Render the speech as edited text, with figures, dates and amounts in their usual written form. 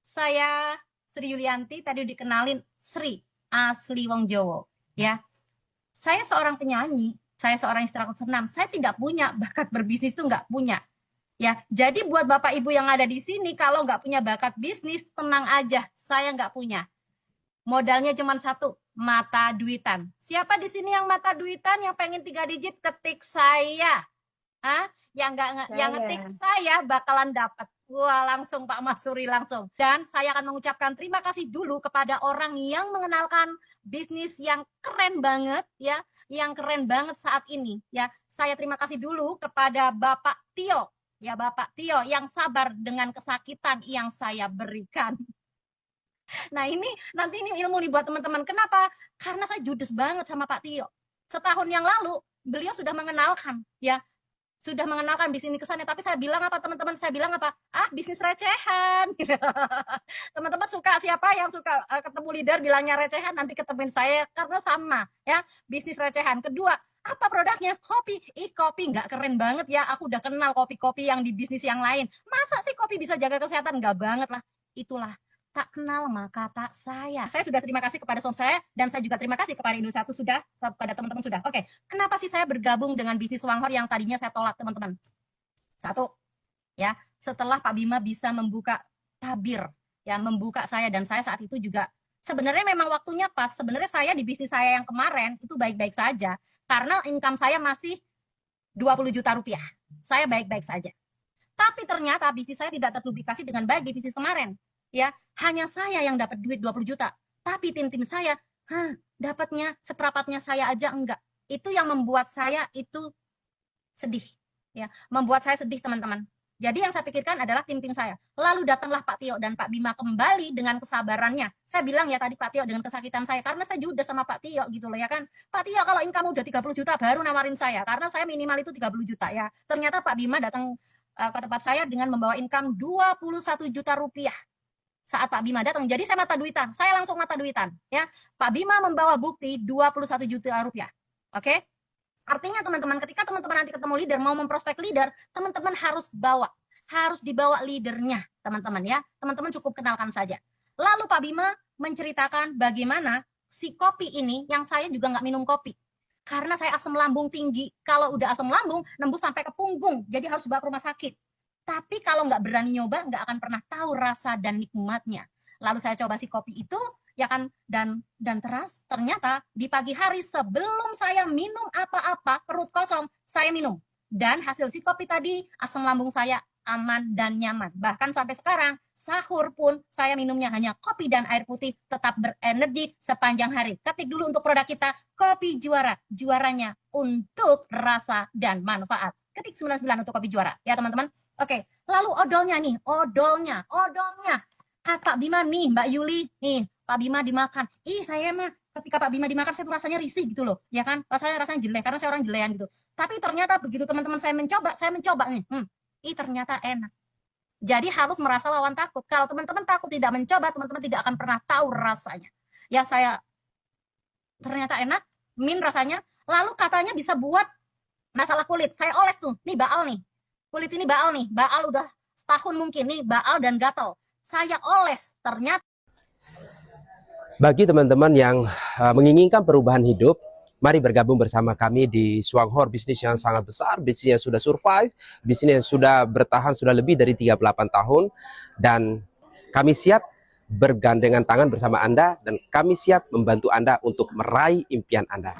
Saya Sri Yulianti, tadi dikenalin Sri, asli wong Jawa, ya. Saya seorang penyanyi, saya seorang instruktur senam, saya tidak punya bakat berbisnis itu nggak punya. Ya, jadi buat Bapak Ibu yang ada di sini, kalau nggak punya bakat bisnis, tenang aja, saya nggak punya. Modalnya cuma satu, mata duitan. Siapa di sini yang mata duitan, yang pengen 3 digit, ketik saya. Hah? Yang ngetik saya bakalan dapat. Wah, langsung Pak Masuri langsung. Dan saya akan mengucapkan terima kasih dulu kepada orang yang mengenalkan bisnis yang keren banget ya, yang keren banget saat ini ya. Saya terima kasih dulu kepada Bapak Tio. Ya, Bapak Tio yang sabar dengan kesakitan yang saya berikan. Nah, ini nanti ini ilmu nih buat teman-teman. Kenapa? Karena saya judes banget sama Pak Tio. Setahun yang lalu beliau sudah mengenalkan ya, sudah mengenalkan bisnis kesannya, tapi saya bilang apa teman-teman? Saya bilang apa? Ah, bisnis recehan. Teman-teman suka, siapa yang suka ketemu leader bilangnya recehan, nanti ketemuin saya karena sama ya, bisnis recehan. Kedua, apa produknya? Kopi. Kopi nggak keren banget ya. Aku udah kenal kopi-kopi yang di bisnis yang lain. Masa sih kopi bisa jaga kesehatan? Nggak banget lah. Itulah, tak kenal maka tak sayang. Saya sudah terima kasih kepada sponsor saya, dan saya juga terima kasih kepada Indo1 sudah, kepada teman-teman sudah. Oke, kenapa sih saya bergabung dengan bisnis Wanghor yang tadinya saya tolak, teman-teman? Satu, ya, setelah Pak Bima bisa membuka tabir, ya, membuka saya, dan saya saat itu juga sebenarnya memang waktunya pas. Sebenarnya saya di bisnis saya yang kemarin itu baik-baik saja, karena income saya masih 20 juta rupiah. Saya baik-baik saja. Tapi ternyata bisnis saya tidak terduplikasi dengan baik di bisnis kemarin. Ya, hanya saya yang dapat duit 20 juta. Tapi tim-tim saya, dapatnya seperempatnya saya aja enggak. Itu yang membuat saya itu sedih. Ya, membuat saya sedih, teman-teman. Jadi yang saya pikirkan adalah tim-tim saya. Lalu datanglah Pak Tio dan Pak Bima kembali dengan kesabarannya. Saya bilang ya tadi Pak Tio dengan kesakitan saya, karena saya juga sama Pak Tio gitu loh ya kan. Pak Tio kalau income udah 30 juta baru nawarin saya, karena saya minimal itu 30 juta ya. Ternyata Pak Bima datang ke tempat saya dengan membawa income 21 juta rupiah saat Pak Bima datang. Jadi saya mata duitan, saya langsung mata duitan ya. Pak Bima membawa bukti 21 juta rupiah. Oke? Artinya teman-teman, ketika teman-teman nanti ketemu leader, mau memprospek leader, teman-teman harus dibawa leadernya, teman-teman ya. Teman-teman cukup kenalkan saja. Lalu Pak Bima menceritakan bagaimana si kopi ini, yang saya juga nggak minum kopi. Karena saya asam lambung tinggi. Kalau udah asam lambung, nembus sampai ke punggung. Jadi harus bawa ke rumah sakit. Tapi kalau nggak berani nyoba, nggak akan pernah tahu rasa dan nikmatnya. Lalu saya coba si kopi itu, ya kan, dan ternyata di pagi hari sebelum saya minum apa-apa, perut kosong, saya minum. Dan hasil si kopi tadi, asam lambung saya aman dan nyaman. Bahkan sampai sekarang, sahur pun saya minumnya hanya kopi dan air putih, tetap berenergi sepanjang hari. Ketik dulu untuk produk kita, Kopi Juara. Juaranya untuk rasa dan manfaat. Ketik 99 untuk Kopi Juara, ya teman-teman. Oke, lalu odolnya nih, odolnya. Pak Bima nih, Mbak Yuli, nih, Pak Bima dimakan. Saya mah ketika Pak Bima dimakan, saya tuh rasanya risih gitu loh, ya kan? Rasanya jelek, karena saya orang jelean gitu. Tapi ternyata begitu teman-teman saya mencoba nih, ternyata enak. Jadi harus merasa lawan takut. Kalau teman-teman takut tidak mencoba, teman-teman tidak akan pernah tahu rasanya. Ya, saya ternyata enak, rasanya. Lalu katanya bisa buat masalah kulit. Saya oles tuh, nih baal nih. Kulit ini baal nih, baal udah setahun mungkin nih, baal dan gatal. Saya oles, ternyata. Bagi teman-teman yang menginginkan perubahan hidup, mari bergabung bersama kami di Wanghor, bisnis yang sangat besar, bisnis yang sudah survive, bisnis yang sudah bertahan sudah lebih dari 38 tahun, dan kami siap bergandengan tangan bersama Anda, dan kami siap membantu Anda untuk meraih impian Anda.